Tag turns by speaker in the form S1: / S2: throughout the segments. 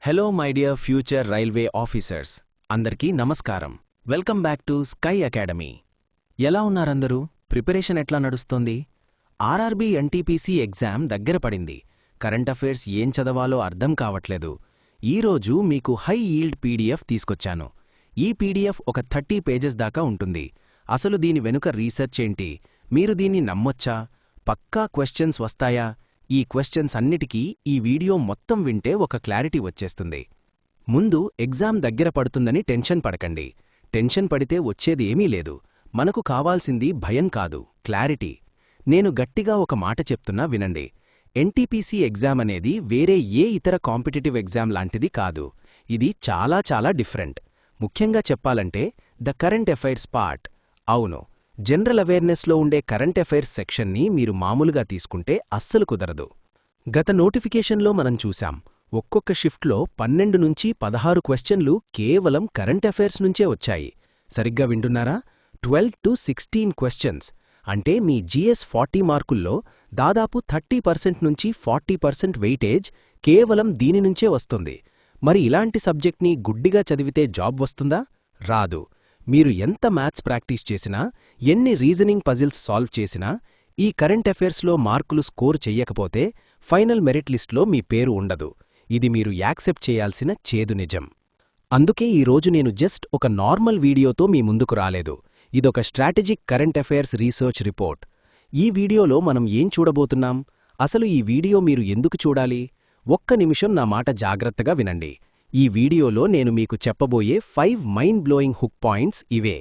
S1: Hello my dear future railway officers, అందరికీ నమస్కారం. Welcome back to sky academy. ఎలా ఉన్నారందరూ? Preparation ఎట్లా నడుస్తోంది? ఆర్ఆర్బీ ఎన్టీపీసీ ఎగ్జామ్ దగ్గర పడింది. కరెంట్ అఫైర్స్ ఏం చదవాలో అర్థం కావట్లేదు. ఈరోజు మీకు హై ఈల్డ్ పీడీఎఫ్ తీసుకొచ్చాను. ఈ పీడీఎఫ్ ఒక 30 పేజెస్ దాకా ఉంటుంది. అసలు దీని వెనుక రీసెర్చ్ ఏంటి? మీరు దీన్ని నమ్మొచ్చా? పక్కా క్వశ్చన్స్ వస్తాయా? ఈ క్వశ్చన్స్ అన్నిటికీ ఈ వీడియో మొత్తం వింటే ఒక క్లారిటీ వచ్చేస్తుంది. ముందు ఎగ్జామ్ దగ్గర పడుతుందని టెన్షన్ పడకండి. టెన్షన్ పడితే వచ్చేది ఏమీ లేదు. మనకు కావాల్సింది భయం కాదు, క్లారిటీ. నేను గట్టిగా ఒక మాట చెప్తున్నా వినండి. ఎన్టీపీసీ ఎగ్జామ్ అనేది వేరే ఏ ఇతర కాంపిటిటివ్ ఎగ్జామ్ లాంటిది కాదు. ఇది చాలా చాలా డిఫరెంట్. ముఖ్యంగా చెప్పాలంటే ద కరెంట్ అఫైర్స్ పార్ట్. అవును, జనరల్ అవేర్నెస్లో ఉండే కరెంట్ అఫైర్స్ సెక్షన్ని మీరు మామూలుగా తీసుకుంటే అస్సలు కుదరదు. గత నోటిఫికేషన్లో మనం చూశాం, ఒక్కొక్క షిఫ్ట్లో 12 నుంచి 16 క్వశ్చన్లు కేవలం కరెంట్ అఫైర్స్ నుంచే వచ్చాయి. సరిగ్గా వింటున్నారా? 12 to 16 క్వశ్చన్స్. అంటే మీ జీఎస్ 40 మార్కుల్లో దాదాపు 30% నుంచి 40% వెయిటేజ్ కేవలం దీని నుంచే వస్తుంది. మరి ఇలాంటి సబ్జెక్ట్ని గుడ్డిగా చదివితే జాబ్ వస్తుందా? రాదు. మీరు ఎంత మ్యాథ్స్ ప్రాక్టీస్ చేసినా, ఎన్ని రీజనింగ్ పజిల్స్ సాల్వ్ చేసినా, ఈ కరెంట్ అఫైర్స్లో మార్కులు స్కోర్ చెయ్యకపోతే ఫైనల్ మెరిట్ లిస్ట్లో మీ పేరు ఉండదు. ఇది మీరు యాక్సెప్ట్ చేయాల్సిన చేదు నిజం. అందుకే ఈరోజు నేను జస్ట్ ఒక నార్మల్ వీడియోతో మీ ముందుకు రాలేదు. ఇదొక strategic current affairs research report. ఈ వీడియోలో మనం ఏం చూడబోతున్నాం? అసలు ఈ వీడియో మీరు ఎందుకు చూడాలి? ఒక్క నిమిషం నా మాట జాగ్రత్తగా వినండి. ఈ వీడియోలో నేను మీకు చెప్పబోయే 5 మైండ్ బ్లోయింగ్ హుక్ పాయింట్స్ ఇవే.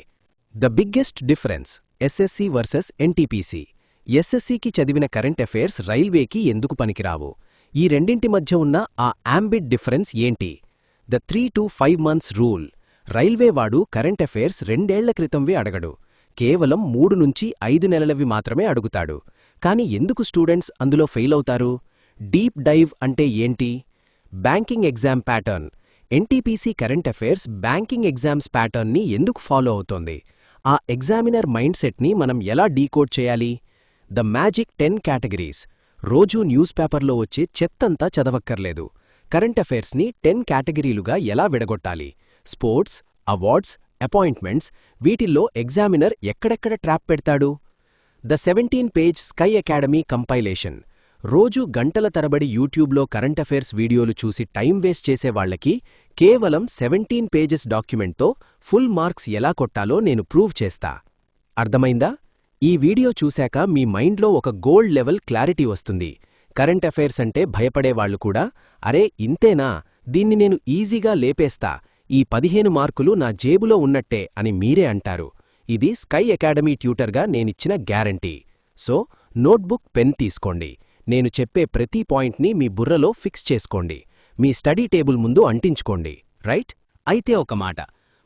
S1: The biggest difference SSC versus NTPC. ఎస్ఎస్సీకి చదివిన కరెంట్ అఫైర్స్ రైల్వేకి ఎందుకు పనికిరావు? ఈ రెండింటి మధ్య ఉన్న ఆ యాంబిట్ డిఫరెన్స్ ఏంటి? The 3 to 5 months rule. Railway వాడు కరెంట్ అఫైర్స్ 2 ఏళ్ల క్రితంవే అడగడు. కేవలం 3 నుంచి 5 నెలలవి మాత్రమే అడుగుతాడు. కాని ఎందుకు స్టూడెంట్స్ అందులో ఫెయిల్ అవుతారు? డీప్ డైవ్ అంటే ఏంటి? Banking exam pattern. NTPC current affairs banking exams ప్యాటర్న్ని ఎందుకు ఫాలో అవుతోంది? ఆ ఎగ్జామినర్ మైండ్ సెట్ని మనం ఎలా డీకోడ్ చేయాలి? The magic 10 categories. రోజూ న్యూస్ పేపర్లో వచ్చే చెత్తంతా చదవక్కర్లేదు. కరెంట్ అఫైర్స్ని 10 కేటగిరీలుగా ఎలా విడగొట్టాలి? స్పోర్ట్స్, అవార్డ్స్, అపాయింట్మెంట్స్, వీటిల్లో ఎగ్జామినర్ ఎక్కడెక్కడ ట్రాప్ పెడతాడు? The 17-page sky academy compilation. రోజూ గంటల తరబడి యూట్యూబ్లో కరెంట్ అఫైర్స్ వీడియోలు చూసి టైం వేస్ట్ చేసేవాళ్లకి కేవలం 17 pages డాక్యుమెంట్తో ఫుల్ మార్క్స్ ఎలా కొట్టాలో నేను ప్రూవ్ చేస్తా. అర్థమైందా? ఈ వీడియో చూశాక మీ మైండ్లో ఒక గోల్డ్ లెవెల్ క్లారిటీ వస్తుంది. కరెంట్ అఫైర్స్ అంటే భయపడేవాళ్లు కూడా, అరే ఇంతేనా, దీన్ని నేను ఈజీగా లేపేస్తా, ఈ 15 మార్కులు నా జేబులో ఉన్నట్టే అని మీరే అంటారు. ఇది స్కై అకాడమీ ట్యూటర్గా నేనిచ్చిన గ్యారంటీ. సో నోట్బుక్, పెన్ తీసుకోండి. నేను చెప్పే ప్రతి పాయింట్ని మీ బుర్రలో ఫిక్స్ చేసుకోండి. మీ స్టడీ టేబుల్ ముందు అంటించుకోండి. రైట్? అయితే ఒక మాట,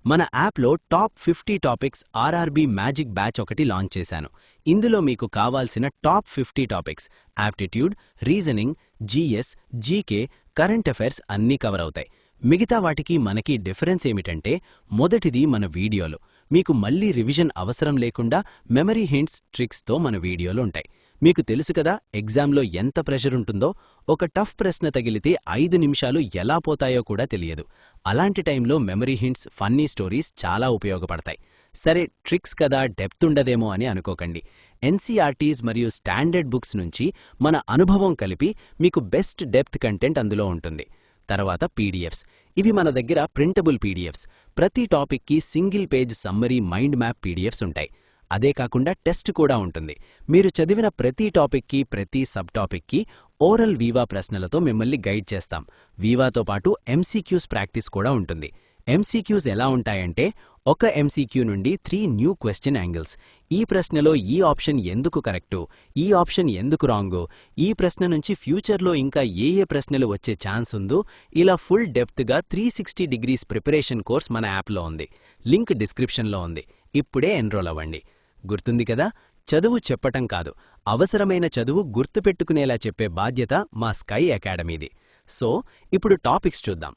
S1: మన యాప్లో top 50 topics RRB magic batch ఒకటి లాంచ్ చేశాను. ఇందులో మీకు కావాల్సిన top 50 topics aptitude, reasoning, GS, GK, current affairs అన్నీ కవర్ అవుతాయి. మిగతా వాటికి మనకి డిఫరెన్స్ ఏమిటంటే, మొదటిది మన వీడియోలు. మీకు మళ్లీ రివిజన్ అవసరం లేకుండా మెమరీ హింట్స్, ట్రిక్స్తో మన వీడియోలు ఉంటాయి. మీకు తెలుసు కదా ఎగ్జామ్లో ఎంత ప్రెషర్ ఉంటుందో. ఒక టఫ్ ప్రశ్న తగిలితే 5 నిమిషాలు ఎలా పోతాయో కూడా తెలియదు. అలాంటి టైంలో మెమరీ హింట్స్, ఫన్నీ స్టోరీస్ చాలా ఉపయోగపడతాయి. సరే, ట్రిక్స్ కదా, డెప్త్ ఉండదేమో అని అనుకోకండి. ఎన్సీఆర్టీస్ మరియు స్టాండర్డ్ బుక్స్ నుంచి మన అనుభవం కలిపి మీకు బెస్ట్ డెప్త్ కంటెంట్ అందులో ఉంటుంది. తర్వాత పీడీఎఫ్స్. ఇవి మన దగ్గర ప్రింటబుల్ పీడీఎఫ్స్. ప్రతి టాపిక్కి single page summary mind map PDFs ఉంటాయి. అదే కాకుండా టెస్ట్ కూడా ఉంటుంది. మీరు చదివిన ప్రతి టాపిక్కి, ప్రతి సబ్ టాపిక్కి ఓరల్ వీవా ప్రశ్నలతో మిమ్మల్ని గైడ్ చేస్తాం. వీవాతో పాటు ఎంసీక్యూస్ ప్రాక్టీస్ కూడా ఉంటుంది. ఎంసీక్యూస్ ఎలా ఉంటాయంటే, ఒక ఎంసీక్యూ నుండి 3 న్యూ క్వశ్చన్ యాంగిల్స్. ఈ ప్రశ్నలో ఈ ఆప్షన్ ఎందుకు కరెక్టు, ఈ ఆప్షన్ ఎందుకు రాంగు, ఈ ప్రశ్న నుంచి ఫ్యూచర్లో ఇంకా ఏ ప్రశ్నలు వచ్చే ఛాన్స్ ఉందో, ఇలా ఫుల్ డెప్త్గా 360 degrees ప్రిపరేషన్ కోర్స్ మన యాప్లో ఉంది. లింక్ డిస్క్రిప్షన్లో ఉంది. ఇప్పుడే ఎన్రోల్ అవ్వండి. గుర్తుంది కదా? చదువు చెప్పటం కాదు, అవసరమైన చదువు గుర్తుపెట్టుకునేలా చెప్పే బాధ్యత మా స్కై అకాడమీది. సో ఇప్పుడు టాపిక్స్ చూద్దాం.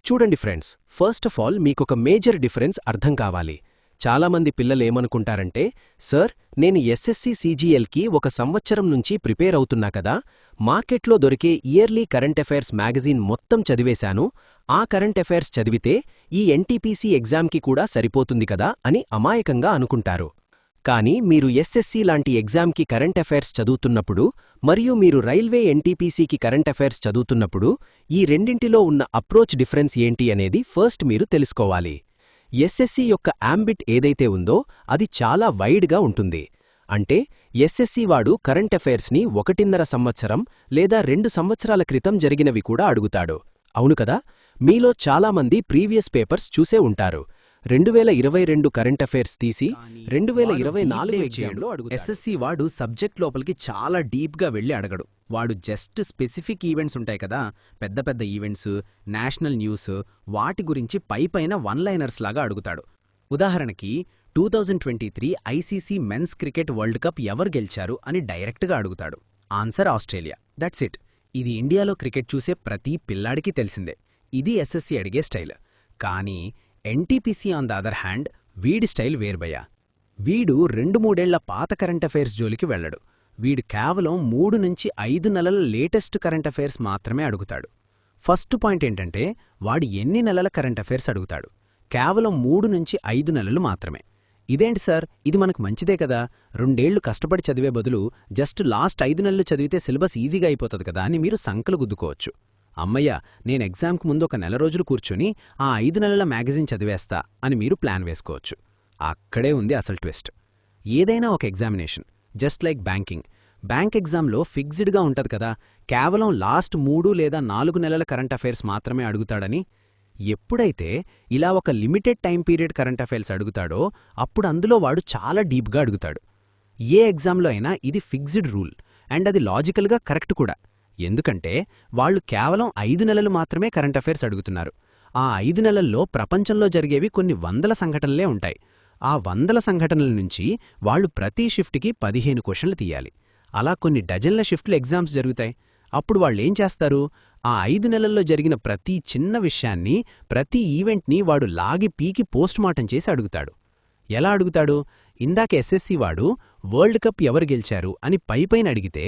S1: చూడండి ఫ్రెండ్స్, ఫస్ట్ ఆఫ్ ఆల్ మీకొక మేజర్ డిఫరెన్స్ అర్థం కావాలి. చాలామంది పిల్లలేమనుకుంటారంటే, సార్ నేను ఎస్ఎస్సీ సీజీఎల్కి 1 సంవత్సరం నుంచి ప్రిపేర్ అవుతున్నా కదా, మార్కెట్లో దొరికే ఇయర్లీ కరెంట్ అఫైర్స్ మ్యాగజైన్ మొత్తం చదివేశాను, ఆ కరెంట్ అఫైర్స్ చదివితే ఈ ఎన్టీపీసీ ఎగ్జామ్కి కూడా సరిపోతుంది కదా అని అమాయకంగా అనుకుంటారు. కానీ మీరు ఎస్ఎస్సీ లాంటి ఎగ్జామ్కి కరెంట్ అఫైర్స్ చదువుతున్నప్పుడు మరియు మీరు రైల్వే ఎన్టీపీసీకి కరెంట్ అఫైర్స్ చదువుతున్నప్పుడు ఈ రెండింటిలో ఉన్న అప్రోచ్ డిఫరెన్స్ ఏంటి అనేది ఫస్ట్ మీరు తెలుసుకోవాలి. ఎస్ఎస్సీ యొక్క యాంబిట్ ఏదైతే ఉందో అది చాలా వైడ్గా ఉంటుంది. అంటే ఎస్ఎస్సీ వాడు కరెంట్ అఫైర్స్ని 1.5 సంవత్సరం లేదా 2 సంవత్సరాల క్రితం జరిగినవి కూడా అడుగుతాడు. అవును కదా? మీలో చాలామంది ప్రీవియస్ పేపర్స్ చూసే ఉంటారు. 2022 కరెంట్ అఫైర్స్ తీసి 2024 ఎగ్జామ్లో అడుగుతాడు.
S2: ఎస్ఎస్సి వాడు సబ్జెక్ట్ లోపలికి చాలా డీప్గా వెళ్ళి అడగడు. వాడు జస్ట్ స్పెసిఫిక్ ఈవెంట్స్ ఉంటాయి కదా, పెద్ద పెద్ద ఈవెంట్స్, నేషనల్ న్యూస్, వాటి గురించి పైపైన వన్ లైనర్స్ లాగా అడుగుతాడు. ఉదాహరణకి 2023 I C C men's cricket world cup ఎవరు గెలిచారు అని డైరెక్ట్గా అడుగుతాడు. Answer Australia. That's it. ఇది ఇండియాలో క్రికెట్ చూసే ప్రతి పిల్లాడికి తెలిసిందే. ఇది ఎస్ఎస్సి అడిగే స్టైల్. కానీ NTPC on the other hand వీడి స్టైల్ వేర్బయ్యా. వీడు 2-3 ఏళ్ల పాత కరెంట్ అఫైర్స్ జోలికి వెళ్ళడు. వీడు కేవలం 3 నుంచి 5 నెలల లేటెస్ట్ కరెంట్ అఫైర్స్ మాత్రమే అడుగుతాడు. ఫస్ట్ పాయింట్ ఏంటంటే వాడు ఎన్ని నెలల కరెంట్ అఫైర్స్ అడుగుతాడు? కేవలం 3 నుంచి 5 నెలలు మాత్రమే. ఇదేంటి సార్, ఇది మనకు మంచిదే కదా, 2 ఏళ్లు కష్టపడి చదివే బదులు జస్ట్ లాస్ట్ 5 నెలలు చదివితే సిలబస్ ఈజీగా అయిపోతుంది కదా అని మీరు సంకలు గుద్దుకోవచ్చు. అమ్మయ్య, నేను ఎగ్జామ్కి ముందు 1 నెల రోజులు కూర్చొని ఆ 5 నెలల మ్యాగజైన్ చదివేస్తా అని మీరు ప్లాన్ వేసుకోవచ్చు. అక్కడే ఉంది అసలు ట్విస్ట్. ఏదైనా ఒక ఎగ్జామినేషన్ జస్ట్ లైక్ బ్యాంక్ ఎగ్జామ్లో ఫిక్స్డ్గా ఉంటది కదా, కేవలం లాస్ట్ 3 లేదా 4 నెలల కరెంట్ అఫైర్స్ మాత్రమే అడుగుతాడని. ఎప్పుడైతే ఇలా ఒక limited time period current affairs అడుగుతాడో అప్పుడు అందులో వాడు చాలా డీప్గా అడుగుతాడు. ఏ ఎగ్జామ్లో అయినా ఇది ఫిక్స్డ్ రూల్ అండ్ అది లాజికల్గా కరెక్ట్ కూడా. ఎందుకంటే వాళ్లు కేవలం 5 నెలలు మాత్రమే కరెంట్ అఫైర్స్ అడుగుతున్నారు. ఆ 5 నెలల్లో ప్రపంచంలో జరిగేవి కొన్ని 100 సంఘటనలే ఉంటాయి. ఆ 100 సంఘటనల నుంచి వాళ్లు ప్రతి షిఫ్ట్కి 15 క్వశ్చన్లు తీయాలి. అలా కొన్ని డజన్ల షిఫ్ట్లు ఎగ్జామ్స్ జరుగుతాయి. అప్పుడు వాళ్ళేం చేస్తారు? ఆ 5 నెలల్లో జరిగిన ప్రతి చిన్న విషయాన్ని, ప్రతి ఈవెంట్ని వాడు లాగి పీకి పోస్ట్మార్టం చేసి అడుగుతాడు. ఎలా అడుగుతాడు? ఇందాక ఎస్ఎస్సీ వాడు వరల్డ్ కప్ ఎవరు గెలిచారు అని పైపైన అడిగితే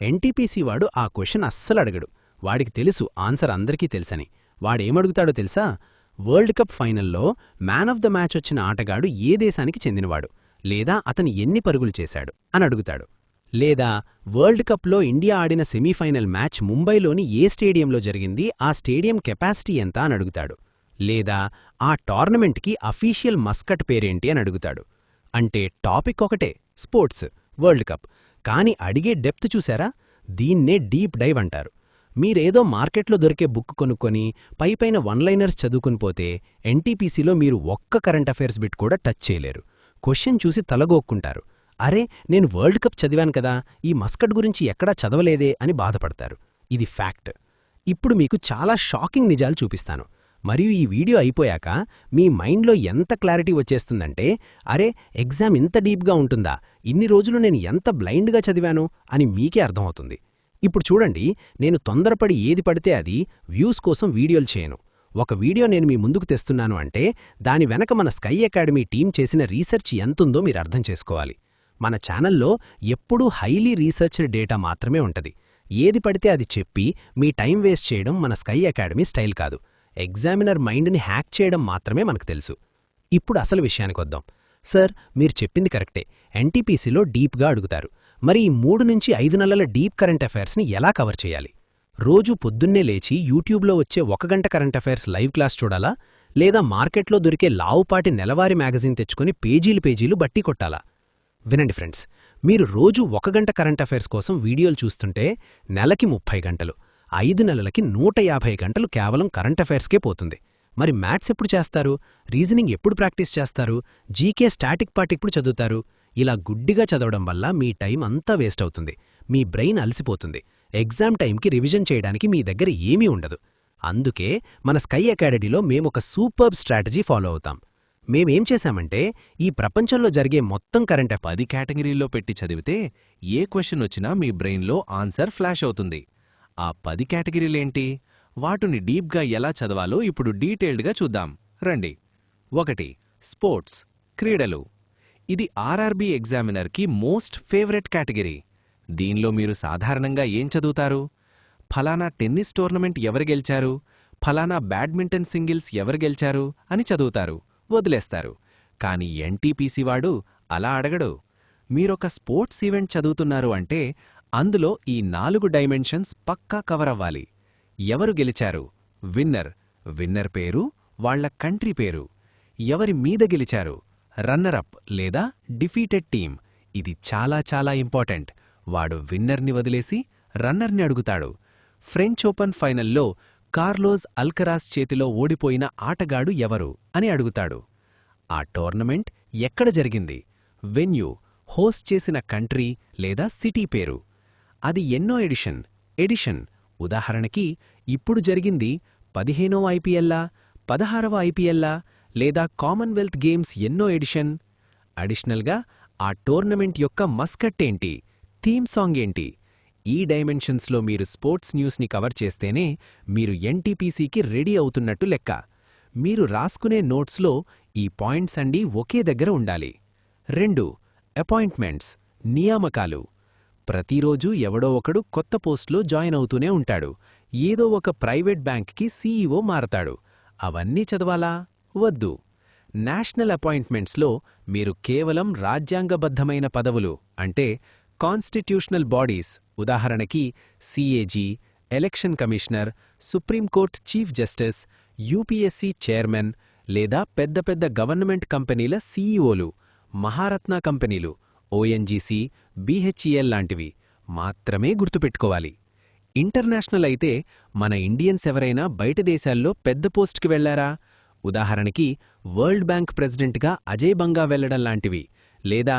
S2: ఎన్టీపీసీ వాడు ఆ క్వశ్చన్ అస్సలు అడగడు. వాడికి తెలుసు ఆన్సర్ అందరికీ తెలుసని. వాడేమడుగుతాడో తెలుసా? వరల్డ్ కప్ ఫైనల్లో మ్యాన్ ఆఫ్ ద మ్యాచ్ వచ్చిన ఆటగాడు ఏ దేశానికి చెందినవాడు, లేదా అతను ఎన్ని పరుగులు చేశాడు అని అడుగుతాడు. లేదా వరల్డ్ కప్లో ఇండియా ఆడిన సెమీఫైనల్ మ్యాచ్ ముంబైలోని ఏ స్టేడియంలో జరిగింది, ఆ స్టేడియం కెపాసిటీ ఎంత అని అడుగుతాడు. లేదా ఆ టోర్నమెంట్కి అఫీషియల్ మస్కట్ పేరేంటి అని అడుగుతాడు. అంటే టాపిక్ ఒకటే, స్పోర్ట్స్, వరల్డ్ కప్. కానీ అడిగే డెప్త్ చూశారా? దీన్నే డీప్ డైవ్ అంటారు. మీరేదో మార్కెట్లో దొరికే బుక్ కొనుక్కొని పైపైన వన్ లైనర్స్ చదువుకుని పోతే ఎన్టీపీసీలో మీరు ఒక్క కరెంట్ అఫైర్స్ బిట్ కూడా టచ్ చేయలేరు. క్వశ్చన్ చూసి తలగోక్కుంటారు. అరే, నేను వరల్డ్ కప్ చదివాను కదా, ఈ మస్కట్ గురించి ఎక్కడా చదవలేదే అని బాధపడతారు. ఇది ఫ్యాక్ట్. ఇప్పుడు మీకు చాలా షాకింగ్ నిజాలు చూపిస్తాను. మరియు ఈ వీడియో అయిపోయాక మీ మైండ్లో ఎంత క్లారిటీ వచ్చేస్తుందంటే, అరే, ఎగ్జామ్ ఇంత డీప్గా ఉంటుందా, ఇన్ని రోజులు నేను ఎంత బ్లైండ్గా చదివాను అని మీకే అర్థమవుతుంది. ఇప్పుడు చూడండి, నేను తొందరపడి ఏది పడితే అది వ్యూస్ కోసం వీడియోలు చేయను. ఒక వీడియో నేను మీ ముందుకు తెస్తున్నాను అంటే దాని వెనక మన స్కై అకాడమీ టీం చేసిన రీసెర్చ్ ఎంతుందో మీరు అర్థం చేసుకోవాలి. మన ఛానల్లో ఎప్పుడూ హైలీ రీసెర్చ్డ్ డేటా మాత్రమే ఉంటది. ఏది పడితే అది చెప్పి మీ టైం వేస్ట్ చేయడం మన స్కై అకాడమీ స్టైల్ కాదు. ఎగ్జామినర్ మైండ్ని హ్యాక్ చేయడం మాత్రమే మనకు తెలుసు. ఇప్పుడు అసలు విషయానికొద్దాం. సార్, మీరు చెప్పింది కరెక్టే, ఎన్టీపీసీలో డీప్గా అడుగుతారు. మరి ఈ 3 నుంచి 5 నెలల డీప్ కరెంట్ అఫైర్స్ని ఎలా కవర్ చేయాలి? రోజూ పొద్దున్నే లేచి యూట్యూబ్లో వచ్చే 1 గంట కరెంట్ అఫైర్స్ లైవ్ క్లాస్ చూడాలా? లేదా మార్కెట్లో దొరికే లావుపాటి నెలవారీ మ్యాగజైన్ తెచ్చుకొని పేజీలు బట్టి కొట్టాలా? వినండి ఫ్రెండ్స్, మీరు రోజూ 1 గంట కరెంట్ అఫైర్స్ కోసం వీడియోలు చూస్తుంటే నెలకి 30 గంటలు, 5 నెలలకి 150 గంటలు కేవలం కరెంట్ అఫైర్స్కే పోతుంది. మరి మ్యాథ్స్ ఎప్పుడు చేస్తారు? రీజనింగ్ ఎప్పుడు ప్రాక్టీస్ చేస్తారు? జీకే స్టాటిక్ పార్ట్ ఎప్పుడు చదువుతారు? ఇలా గుడ్డిగా చదవడం వల్ల మీ టైం అంతా వేస్ట్ అవుతుంది. మీ బ్రెయిన్ అలసిపోతుంది. ఎగ్జామ్ టైంకి రివిజన్ చేయడానికి మీ దగ్గర ఏమీ ఉండదు. అందుకే మన స్కై అకాడమీలో మేమొక సూపర్బ్ స్ట్రాటజీ ఫాలో అవుతాం. మేమేం చేశామంటే, ఈ ప్రపంచంలో జరిగే మొత్తం కరెంట్
S3: 10 కేటగిరీల్లో పెట్టి చదివితే ఏ క్వశ్చన్ వచ్చినా మీ బ్రెయిన్లో ఆన్సర్ ఫ్లాష్ అవుతుంది. ఆ 10 కేటగిరీలేంటి, వాటిని డీప్గా ఎలా చదవాలో ఇప్పుడు డీటెయిల్డ్గా చూద్దాం రండి. 1. స్పోర్ట్స్, క్రీడలు. ఇది ఆర్ఆర్బీ ఎగ్జామినర్కి మోస్ట్ ఫేవరెట్ కేటగిరీ. దీనిలో మీరు సాధారణంగా ఏం చదువుతారు? ఫలానా టెన్నిస్ టోర్నమెంట్ ఎవరు గెలిచారు, ఫలానా బ్యాడ్మింటన్ సింగిల్స్ ఎవరు గెలిచారు అని చదువుతారు, వదిలేస్తారు. కాని ఎన్టీపీసీ వాడు అలా అడగడు. మీరొక స్పోర్ట్స్ ఈవెంట్ చదువుతున్నారు అంటే అందులో ఈ 4 డైమెన్షన్స్ పక్కా కవరవ్వాలి. ఎవరు గెలిచారు? విన్నర్ పేరు, వాళ్ల కంట్రీ పేరు. ఎవరి మీద గెలిచారు? రన్నరప్ లేదా డిఫీటెడ్ టీమ్. ఇది చాలా చాలా ఇంపార్టెంట్. వాడు విన్నర్ని వదిలేసి రన్నర్ని అడుగుతాడు. ఫ్రెంచ్ ఓపెన్ ఫైనల్లో కార్లోస్ అల్కరాస్ చేతిలో ఓడిపోయిన ఆటగాడు ఎవరు అని అడుగుతాడు. ఆ టోర్నమెంట్ ఎక్కడ జరిగింది? వెన్యూ, హోస్ట్ చేసిన కంట్రీ లేదా సిటీ పేరు. అది ఎన్నో ఎడిషన్. ఉదాహరణకి ఇప్పుడు జరిగింది 15వ ఐపీఎల్లా, 16వ ఐపీఎల్లా లేదా కామన్వెల్త్ గేమ్స్ ఎన్నో ఎడిషన్? అడిషనల్గా ఆ టోర్నమెంట్ యొక్క మస్కట్ ఏంటి, థీమ్ సాంగ్ ఏంటి? ఈ డైమెన్షన్స్లో మీరు స్పోర్ట్స్ న్యూస్ని కవర్ చేస్తేనే మీరు ఎన్టీపీసీకి రెడీ అవుతున్నట్టు లెక్క. మీరు రాసుకునే నోట్స్లో ఈ పాయింట్స్ అన్నీ ఒకే దగ్గర ఉండాలి. 2. అపాయింట్మెంట్స్, నియామకాలు. ప్రతిరోజూ ఎవడో ఒకడు కొత్త పోస్ట్లో జాయిన్ అవుతూనే ఉంటాడు. ఏదో ఒక ప్రైవేట్ బ్యాంక్కి సీఈఓ మారతాడు. అవన్నీ చదవాలా? వద్దు. నేషనల్ అపాయింట్మెంట్స్లో మీరు కేవలం రాజ్యాంగబద్ధమైన పదవులు అంటే కాన్స్టిట్యూషనల్ బాడీస్, ఉదాహరణకి CAG, election commissioner, supreme court chief justice, UPSC chairman లేదా పెద్ద పెద్ద గవర్నమెంట్ కంపెనీల సీఈఓలు, మహారత్న కంపెనీలు, ఓఎన్జీసీ, బీహెచ్ఈఎల్ లాంటివి మాత్రమే గుర్తుపెట్టుకోవాలి. ఇంటర్నేషనల్ అయితే మన ఇండియన్స్ ఎవరైనా బయట దేశాల్లో పెద్ద పోస్ట్కి వెళ్లారా? ఉదాహరణకి వరల్డ్ బ్యాంక్ ప్రెసిడెంట్గా అజయ్ బంగా వెళ్లడం లాంటివి. లేదా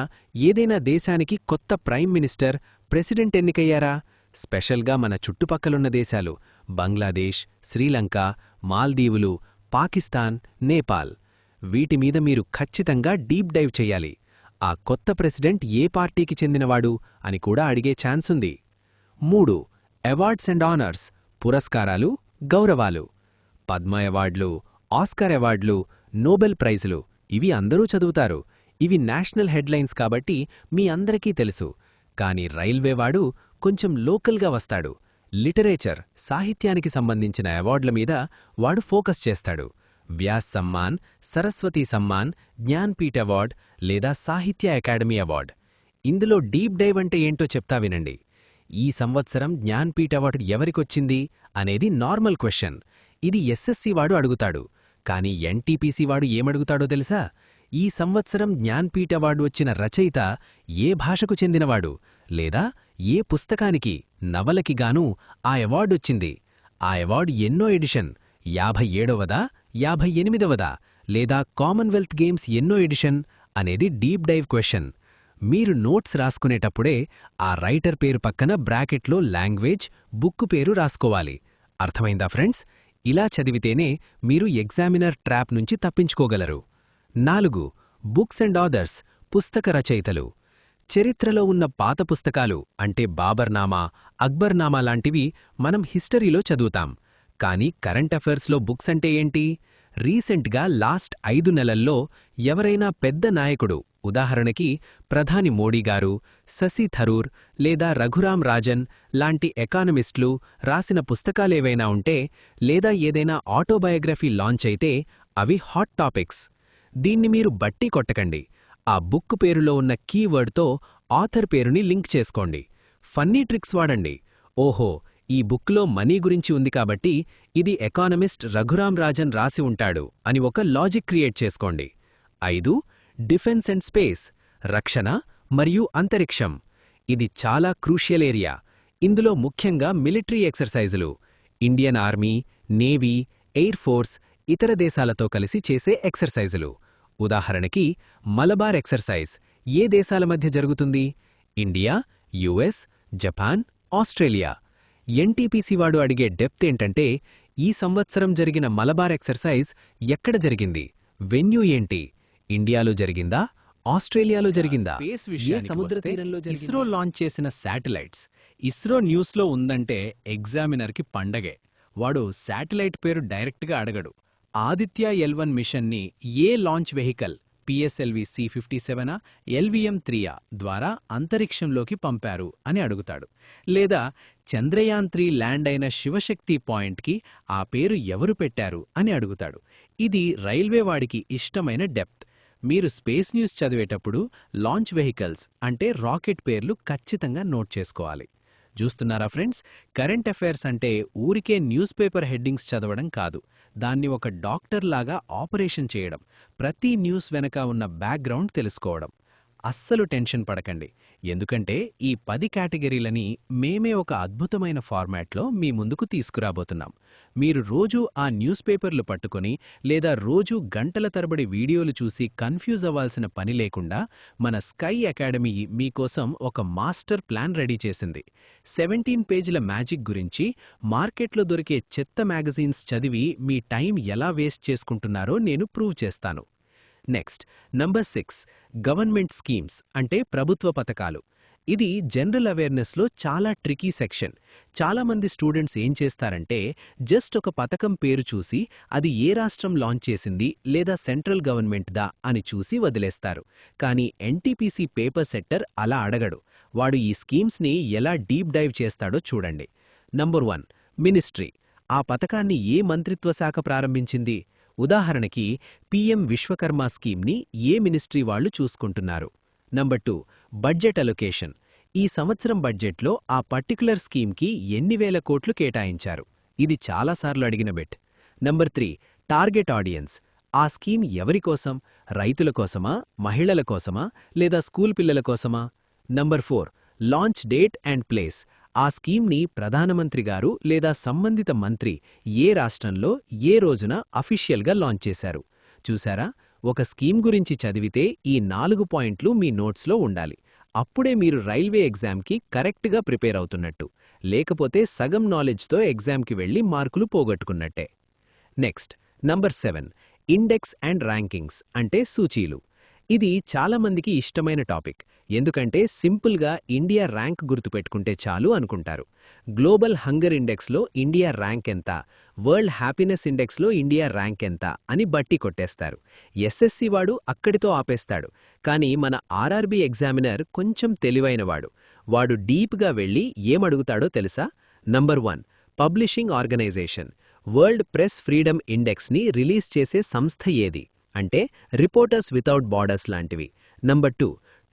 S3: ఏదైనా దేశానికి కొత్త ప్రైమ్ మినిస్టర్, ప్రెసిడెంట్ ఎన్నికయ్యారా? స్పెషల్గా మన చుట్టుపక్కలున్న దేశాలు బంగ్లాదేశ్, శ్రీలంక, మాల్దీవులు, పాకిస్తాన్, నేపాల్. వీటిమీద మీరు ఖచ్చితంగా డీప్ డైవ్ చెయ్యాలి. ఆ కొత్త ప్రెసిడెంట్ ఏ పార్టీకి చెందినవాడు అని కూడా అడిగే ఛాన్సుంది. 3. అవార్డ్స్ అండ్ ఆనర్స్, పురస్కారాలు, గౌరవాలు. పద్మ అవార్డులు, ఆస్కార్ అవార్డులు, నోబెల్ ప్రైజులు ఇవి అందరూ చదువుతారు. ఇవి నేషనల్ హెడ్లైన్స్ కాబట్టి మీ అందరికీ తెలుసు. కాని రైల్వేవాడు కొంచెం లోకల్గా వస్తాడు. లిటరేచర్, సాహిత్యానికి సంబంధించిన అవార్డుల మీద వాడు ఫోకస్ చేస్తాడు. వ్యాస్ సమ్మాన్, సరస్వతీ సమ్మాన్, జ్ఞాన్పీఠ్ అవార్డ్ లేదా సాహిత్య అకాడమీ అవార్డ్. ఇందులో డీప్ డైవ్ అంటే ఏంటో చెప్తా వినండి. ఈ సంవత్సరం జ్ఞాన్పీఠ్ అవార్డు ఎవరికొచ్చింది అనేది నార్మల్ క్వశ్చన్. ఇది ఎస్ఎస్సీ వాడు అడుగుతాడు. కాని ఎన్టీపీసీ వాడు ఏమడుగుతాడో తెలుసా? ఈ సంవత్సరం జ్ఞాన్పీఠ్ అవార్డు వచ్చిన రచయిత ఏ భాషకు చెందినవాడు, లేదా ఏ పుస్తకానికి, నవలకిగానూ ఆ అవార్డొచ్చింది. ఆ అవార్డు ఎన్నో ఎడిషన్, 57వదా, 58వదా, లేదా కామన్వెల్త్ గేమ్స్ ఎన్నో ఎడిషన్ అనేది డీప్ డైవ్ క్వశ్చన్. మీరు నోట్స్ రాసుకునేటప్పుడే ఆ రైటర్ పేరు పక్కన బ్రాకెట్లో లాంగ్వేజ్, బుక్కు పేరు రాసుకోవాలి. అర్థమైందా ఫ్రెండ్స్? ఇలా చదివితేనే మీరు ఎగ్జామినర్ ట్రాప్ నుంచి తప్పించుకోగలరు. 4. బుక్స్ అండ్ ఆథర్స్, పుస్తక రచయితలు. చరిత్రలో ఉన్న పాత పుస్తకాలు అంటే బాబర్నామా, అక్బర్నామా లాంటివి మనం హిస్టరీలో చదువుతాం. కానీ కరెంట్ అఫైర్స్లో బుక్స్ అంటే ఏంటి? రీసెంట్గా లాస్ట్ 5 నెలల్లో ఎవరైనా పెద్ద నాయకుడు, ఉదాహరణకి ప్రధాని మోడీగారు, శశి థరూర్ లేదా రఘురాం రాజన్ లాంటి ఎకానమిస్టులు రాసిన పుస్తకాలేవైనా ఉంటే, లేదా ఏదైనా ఆటోబయోగ్రఫీ లాంచ్ అయితే అవి హాట్ టాపిక్స్. దీన్ని మీరు బట్టి కొట్టకండి. ఆ బుక్ పేరులో ఉన్న కీవర్డ్తో ఆథర్ పేరుని లింక్ చేసుకోండి. ఫన్నీ ట్రిక్స్ వాడండి. ఓహో, ఈ బుక్లో మనీ గురించి ఉంది కాబట్టి ఇది ఎకానమిస్ట్ రఘురాం రాజన్ రాసి ఉంటాడు అని ఒక లాజిక్ క్రియేట్ చేసుకోండి. 5. డిఫెన్స్ అండ్ స్పేస్, రక్షణ మరియు అంతరిక్షం. ఇది చాలా క్రూషియల్ ఏరియా. ఇందులో ముఖ్యంగా మిలిటరీ ఎక్సర్సైజులు, Indian army, navy, air force, ఇతర దేశాలతో కలిసి చేసే ఎక్సర్సైజులు. ఉదాహరణకి మలబార్ ఎక్సర్సైజ్ ఏ దేశాల మధ్య జరుగుతుంది? India, US, Japan, Australia. NTPC వాడు అడిగే డెప్త్ ఏంటంటే, ఈ సంవత్సరం జరిగిన మలబార్ ఎక్సర్సైజ్ ఎక్కడ జరిగింది? వెన్యూ ఏంటి? ఇండియాలో జరిగిందా, ఆస్ట్రేలియాలో జరిగిందా? ఏ సముద్ర తీరంలో జరిగిందా?
S2: ఇస్రో లాంచ్ చేసిన శాటిలైట్స్. ఇస్రో న్యూస్లో ఉందంటే ఎగ్జామినర్కి పండగే. వాడు శాటిలైట్ పేరు డైరెక్ట్గా అడగడు. ఆదిత్య L1 మిషన్ని ఏ launch vehicle PSLV C-57 LVM-3 ద్వారా అంతరిక్షంలోకి పంపారు అని అడుగుతాడు. లేదా చంద్రయాన్-3 ల్యాండ్ అయిన శివశక్తి పాయింట్కి ఆ పేరు ఎవరు పెట్టారు అని అడుగుతాడు. ఇది రైల్వే వాడికి ఇష్టమైన డెప్త్. మీరు స్పేస్ న్యూస్ చదివేటప్పుడు లాంచ్ వెహికల్స్ అంటే రాకెట్ పేర్లు ఖచ్చితంగా నోట్ చేసుకోవాలి. చూస్తున్నారా ఫ్రెండ్స్, కరెంట్ అఫైర్స్ అంటే ఊరికే న్యూస్ పేపర్ హెడ్డింగ్స్ చదవడం కాదు, దాన్ని ఒక డాక్టర్ లాగా ఆపరేషన్ చేయడం, ప్రతి న్యూస్ వెనక ఉన్న బ్యాక్గ్రౌండ్ తెలుసుకోవడం. అస్సలు టెన్షన్ పడకండి, ఎందుకంటే ఈ 10 కేటగిరీలని మేమే ఒక అద్భుతమైన ఫార్మాట్లో మీ ముందుకు తీసుకురాబోతున్నాం. మీరు రోజూ ఆ న్యూస్ పేపర్లు పట్టుకొని లేదా రోజూ గంటల తరబడి వీడియోలు చూసి కన్ఫ్యూజ్ అవ్వాల్సిన పని లేకుండా మన స్కై అకాడమీ మీకోసం ఒక మాస్టర్ ప్లాన్ రెడీ చేసింది. 17 పేజీల మ్యాజిక్ గురించి, మార్కెట్లో దొరికే చెత్త మ్యాగజైన్స్ చదివి మీ టైం ఎలా వేస్ట్ చేసుకుంటున్నారో నేను ప్రూవ్ చేస్తాను. నెక్స్ట్, నంబర్ 6 గవర్నమెంట్ స్కీమ్స్ అంటే ప్రభుత్వ పథకాలు. ఇది జనరల్ అవేర్నెస్లో చాలా ట్రికీ సెక్షన్. చాలామంది స్టూడెంట్స్ ఏం చేస్తారంటే జస్ట్ ఒక పథకం పేరు చూసి అది ఏ రాష్ట్రం లాంచ్ చేసింది లేదా సెంట్రల్ గవర్నమెంట్దా అని చూసి వదిలేస్తారు. కానీ ఎన్టీపీసీ పేపర్ సెట్టర్ అలా అడగడు. వాడు ఈ స్కీమ్స్ని ఎలా డీప్ డైవ్ చేస్తాడో చూడండి. Number 1 ministry. ఆ పథకాన్ని ఏ మంత్రిత్వ శాఖ ప్రారంభించింది? ఉదాహరణకి పీఎం విశ్వకర్మ స్కీమ్ని ఏ మినిస్ట్రీ వాళ్లు చూసుకుంటున్నారు? Number 2 budget allocation. ఈ సంవత్సరం బడ్జెట్లో ఆ పర్టిక్యులర్ స్కీమ్కి ఎన్ని వేల కోట్లు కేటాయించారు? ఇది చాలాసార్లు అడిగిన బిట్. Number 3 target audience. ఆ స్కీమ్ ఎవరికోసం? రైతుల కోసమా, మహిళల కోసమా, లేదా స్కూల్ పిల్లల కోసమా? Number 4 launch date and place. ఆ స్కీమ్ని ప్రధానమంత్రి గారు లేదా సంబంధిత మంత్రి ఏ రాష్ట్రంలో ఏ రోజున అఫీషియల్గా లాంచ్ చేశారు? చూశారా, ఒక స్కీమ్ గురించి చదివితే ఈ 4 పాయింట్లు మీ నోట్స్లో ఉండాలి. అప్పుడే మీరు రైల్వే ఎగ్జామ్కి కరెక్ట్గా ప్రిపేర్ అవుతున్నట్టు, లేకపోతే సగం నాలెడ్జ్తో ఎగ్జామ్కి వెళ్లి మార్కులు పోగొట్టుకున్నట్టే. Next, number 7 index and rankings అంటే సూచీలు. ఇది చాలామందికి ఇష్టమైన టాపిక్, ఎందుకంటే సింపుల్గా ఇండియా ర్యాంక్ గుర్తుపెట్టుకుంటే చాలు అనుకుంటారు. గ్లోబల్ హంగర్ ఇండెక్స్లో ఇండియా ర్యాంక్ ఎంత, వరల్డ్ హ్యాపీనెస్ ఇండెక్స్లో ఇండియా ర్యాంక్ ఎంత అని బట్టి కొట్టేస్తారు. ఎస్ఎస్సి వాడు అక్కడితో ఆపేస్తాడు. కానీ మన ఆర్ఆర్బీ ఎగ్జామినర్ కొంచెం తెలివైనవాడు. వాడు డీప్గా వెళ్ళి ఏమడుగుతాడో తెలుసా? Number 1 publishing organization. World press freedom ఇండెక్స్ని రిలీజ్ చేసే సంస్థ ఏది? అంటే రిపోర్టర్స్ వితౌట్ బార్డర్స్ లాంటివి. Number 2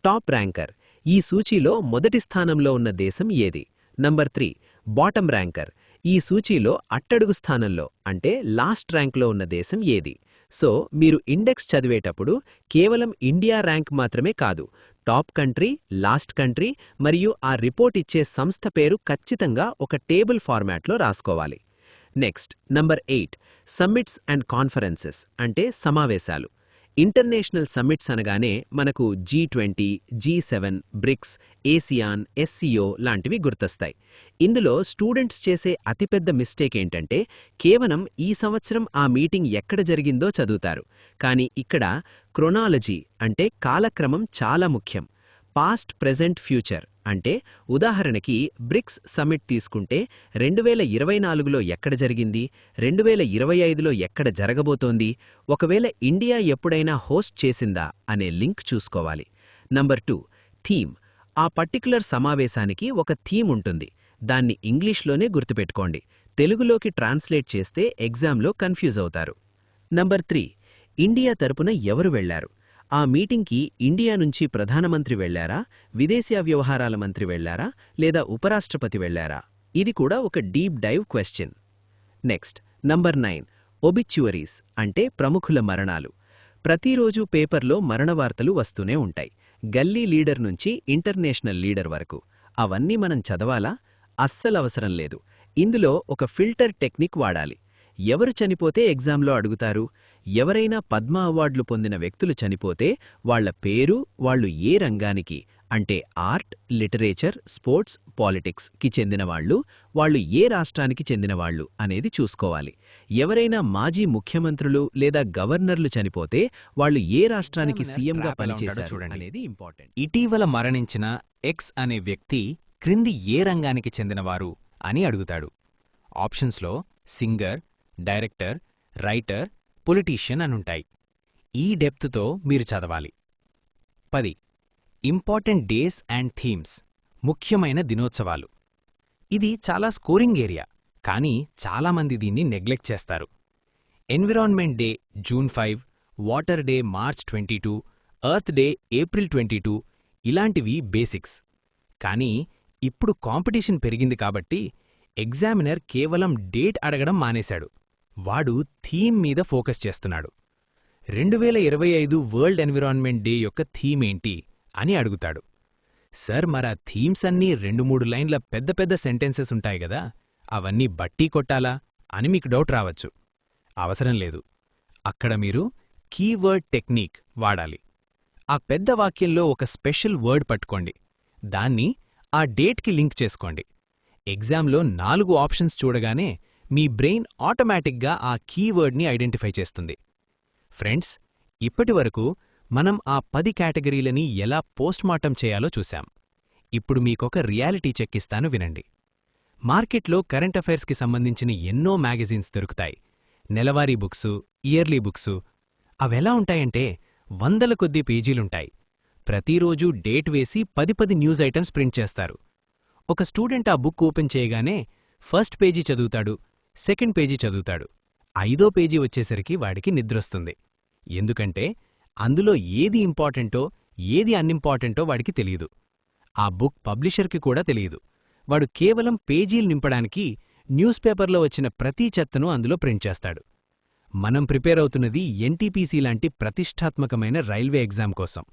S2: top ranker. ఈ సూచీలో మొదటి స్థానంలో ఉన్న దేశం ఏది? Number 3 bottom ranker. ఈ సూచీలో అట్టడుగు స్థానంలో అంటే లాస్ట్ ర్యాంక్లో ఉన్న దేశం ఏది? సో మీరు ఇండెక్స్ చదివేటప్పుడు కేవలం ఇండియా ర్యాంక్ మాత్రమే కాదు, టాప్ కంట్రీ, లాస్ట్ కంట్రీ మరియు ఆ రిపోర్ట్ ఇచ్చే సంస్థ పేరు ఖచ్చితంగా ఒక టేబుల్ ఫార్మాట్లో రాసుకోవాలి. Next, number 8 summits and conferences అంటే సమావేశాలు. ఇంటర్నేషనల్ సమ్మిట్స్ అనగానే మనకు G20, G7, బ్రిక్స్, ఏసియాన్, SCO లాంటివి గుర్తొస్తాయి. ఇందులో స్టూడెంట్స్ చేసే అతిపెద్ద మిస్టేక్ ఏంటంటే కేవలం ఈ సంవత్సరం ఆ మీటింగ్ ఎక్కడ జరిగిందో చదువుతారు. కానీ ఇక్కడ క్రొనాలజీ అంటే కాలక్రమం చాలా ముఖ్యం. పాస్ట్, ప్రెజెంట్, ఫ్యూచర్ అంటే ఉదాహరణకి బ్రిక్స్ సమ్మిట్ తీసుకుంటే 2024లో ఎక్కడ జరిగింది, 2025లో ఎక్కడ జరగబోతోంది, ఒకవేళ ఇండియా ఎప్పుడైనా హోస్ట్ చేసిందా అనే లింక్ చూసుకోవాలి. Number 2 theme. ఆ పర్టిక్యులర్ సమావేశానికి ఒక థీమ్ ఉంటుంది. దాన్ని ఇంగ్లీష్లోనే గుర్తుపెట్టుకోండి, తెలుగులోకి ట్రాన్స్లేట్ చేస్తే ఎగ్జామ్లో కన్ఫ్యూజ్ అవుతారు. నంబర్ 3 ఇండియా తరపున ఎవరు వెళ్లారు? ఆ మీటింగ్కి ఇండియా నుంచి ప్రధానమంత్రి వెళ్లారా, విదేశీ వ్యవహారాల మంత్రి వెళ్లారా, లేదా ఉపరాష్ట్రపతి వెళ్లారా? ఇది కూడా ఒక deep dive question. Next, number 9 obituaries అంటే ప్రముఖుల మరణాలు. ప్రతిరోజు పేపర్లో మరణ వార్తలు వస్తూనే ఉంటాయి, గల్లీ లీడర్ నుంచి ఇంటర్నేషనల్ లీడర్ వరకు. అవన్నీ మనం చదవాలా? అస్సలవసరం లేదు. ఇందులో ఒక ఫిల్టర్ టెక్నిక్ వాడాలి. ఎవరు చనిపోతే ఎగ్జామ్లో అడుగుతారు? ఎవరైనా పద్మ అవార్డులు పొందిన వ్యక్తులు చనిపోతే వాళ్ల పేరు, వాళ్లు ఏ రంగానికి అంటే ఆర్ట్, లిటరేచర్, స్పోర్ట్స్, పాలిటిక్స్ కి చెందినవాళ్లు, వాళ్లు ఏ రాష్ట్రానికి చెందినవాళ్లు అనేది చూసుకోవాలి. ఎవరైనా మాజీ ముఖ్యమంత్రులు లేదా గవర్నర్లు చనిపోతే వాళ్లు ఏ రాష్ట్రానికి సీఎంగా పనిచేశారు అనేది ఇంపార్టెంట్.
S1: ఇటీవల మరణించిన ఎక్స్ అనే వ్యక్తి క్రింది ఏ రంగానికి చెందినవారు అని అడుగుతాడు. ఆప్షన్స్లో సింగర్, డైరెక్టర్, రైటర్, పొలిటీషియన్ అనుంటాయి.
S2: ఈ డెప్త్తో మీరు చదవాలి. 10. ఇంపార్టెంట్ డేస్ అండ్ థీమ్స్, ముఖ్యమైన దినోత్సవాలు. ఇది చాలా స్కోరింగ్ ఏరియా, కానీ చాలామంది దీన్ని నెగ్లెక్ట్ చేస్తారు. Environment day June 5, water day March 22, earth day April 22 ఇలాంటివి బేసిక్స్. కానీ ఇప్పుడు కాంపిటీషన్ పెరిగింది కాబట్టి ఎగ్జామినర్ కేవలం డేట్ అడగడం మానేశాడు. వాడు థీమ్ మీద ఫోకస్ చేస్తున్నాడు. 2025 వరల్డ్ ఎన్విరాన్మెంట్ డే యొక్క థీమ్ ఏంటి అని అడుగుతాడు. సార్, మరా థీమ్స్ అన్నీ 2-3 లైన్ల పెద్ద పెద్ద సెంటెన్సెస్ ఉంటాయి గదా, అవన్నీ బట్టి కొట్టాలా అని మీకు డౌట్ రావచ్చు. అవసరం లేదు. అక్కడ మీరు కీవర్డ్ టెక్నిక్ వాడాలి. ఆ పెద్ద వాక్యంలో ఒక స్పెషల్ వర్డ్ పట్టుకోండి, దాన్ని ఆ డేట్కి లింక్ చేసుకోండి. ఎగ్జామ్లో 4 ఆప్షన్స్ చూడగానే మీ బ్రెయిన్ ఆటోమేటిక్గా ఆ కీవర్డ్ని ఐడెంటిఫై చేస్తుంది. ఫ్రెండ్స్, ఇప్పటివరకు మనం ఆ 10 కేటగిరీలని ఎలా పోస్ట్మార్టం చేయాలో చూశాం. ఇప్పుడు మీకొక రియాలిటీ చెక్ ఇస్తాను, వినండి. మార్కెట్లో కరెంట్ అఫైర్స్కి సంబంధించిన ఎన్నో మ్యాగజైన్స్ దొరుకుతాయి. నెలవారీ బుక్సు, ఇయర్లీ బుక్సు. అవెలా ఉంటాయంటే 100ల కొద్దీ పేజీలుంటాయి. ప్రతిరోజూ డేట్ వేసి 10 న్యూస్ ఐటమ్స్ ప్రింట్ చేస్తారు. ఒక స్టూడెంట్ ఆ బుక్ ఓపెన్ చేయగానే ఫస్ట్ పేజీ చదువుతాడు, సెకండ్ పేజీ చదువుతాడు. 5వ పేజీ వచ్చేసరికి వాడికి నిద్రొస్తుంది. ఎందుకంటే అందులో ఏది ఇంపార్టెంటో ఏది అన్ఇంపార్టెంటో వాడికి తెలియదు. ఆ బుక్ పబ్లిషర్కి కూడా తెలియదు. వాడు కేవలం పేజీలు నింపడానికి న్యూస్ పేపర్లో వచ్చిన ప్రతి చెత్తను అందులో ప్రింట్ చేస్తాడు. మనం ప్రిపేర్ అవుతున్నది ఎన్టీపీసీ లాంటి ప్రతిష్టాత్మకమైన రైల్వే ఎగ్జామ్ కోసం.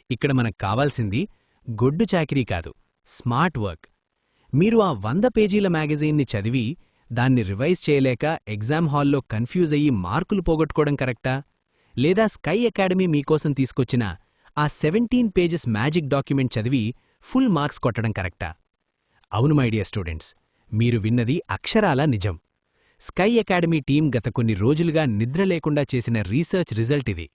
S2: ఇక్కడ మనకు కావాల్సింది గొడ్డు చాకిరీ కాదు, స్మార్ట్ వర్క్. మీరు ఆ 100 పేజీల మ్యాగజైన్ని చదివి దాన్ని రివైజ్ చేయలేక ఎగ్జామ్ హాల్లో కన్ఫ్యూజ్ అయ్యి మార్కులు పోగొట్టుకోవడం కరెక్టా? లేదా స్కై అకాడమీ మీకోసం తీసుకొచ్చిన ఆ 17 పేజెస్ మ్యాజిక్ డాక్యుమెంట్ చదివి ఫుల్ మార్క్స్ కొట్టడం కరెక్టా? అవును మై డియర్ స్టూడెంట్స్, మీరు విన్నది అక్షరాలా నిజం. స్కై అకాడమీ టీం గత కొన్ని రోజులుగా నిద్ర లేకుండా చేసిన రీసెర్చ్ రిజల్ట్ ఇది.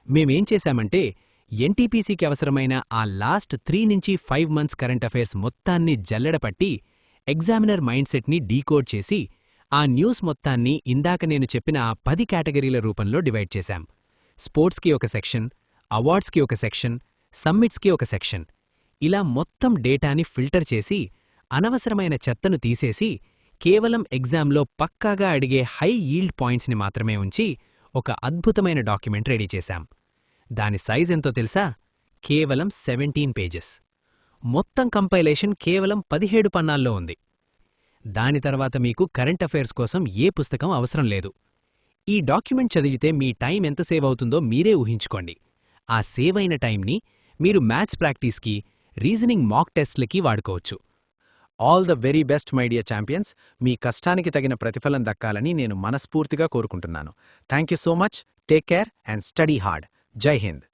S2: మేమేం చేశామంటే ఎన్టీపీసీకి అవసరమైన ఆ లాస్ట్ 3 నుంచి 5 మంత్స్ కరెంట్ అఫైర్స్ మొత్తాన్ని జల్లెడపట్టి ఎగ్జామినర్ మైండ్ సెట్ని డీకోడ్ చేసి ఆ న్యూస్ మొత్తాన్ని ఇందాక నేను చెప్పిన ఆ 10 కేటగిరీల రూపంలో డివైడ్ చేశాం. స్పోర్ట్స్కి ఒక సెక్షన్, అవార్డ్స్కి ఒక సెక్షన్, సమ్మిట్స్కి ఒక సెక్షన్. ఇలా మొత్తం డేటాని ఫిల్టర్ చేసి అనవసరమైన చెత్తను తీసేసి కేవలం ఎగ్జామ్లో పక్కాగా అడిగే హై యీల్డ్ పాయింట్స్ని మాత్రమే ఉంచి ఒక అద్భుతమైన డాక్యుమెంట్ రెడీ చేశాం. దాని సైజ్ ఎంతో తెలుసా? కేవలం 17 పేజెస్. మొత్తం కంపైలేషన్ కేవలం 17 పన్నాల్లో ఉంది. దాని తర్వాత మీకు కరెంట్ అఫైర్స్ కోసం ఏ పుస్తకం అవసరం లేదు. ఈ డాక్యుమెంట్ చదివితే మీ టైం ఎంత సేవ్ అవుతుందో మీరే ఊహించుకోండి. ఆ సేవ్ అయిన టైంని మీరు మ్యాథ్స్ ప్రాక్టీస్కి, రీజనింగ్ మాక్ టెస్ట్లకి వాడుకోవచ్చు. All the very best my dear champions. మీ కష్టానికి తగిన ప్రతిఫలం దక్కాలని నేను మనస్ఫూర్తిగా కోరుకుంటున్నాను. Thank you so much. Take care and study hard. Jai Hind.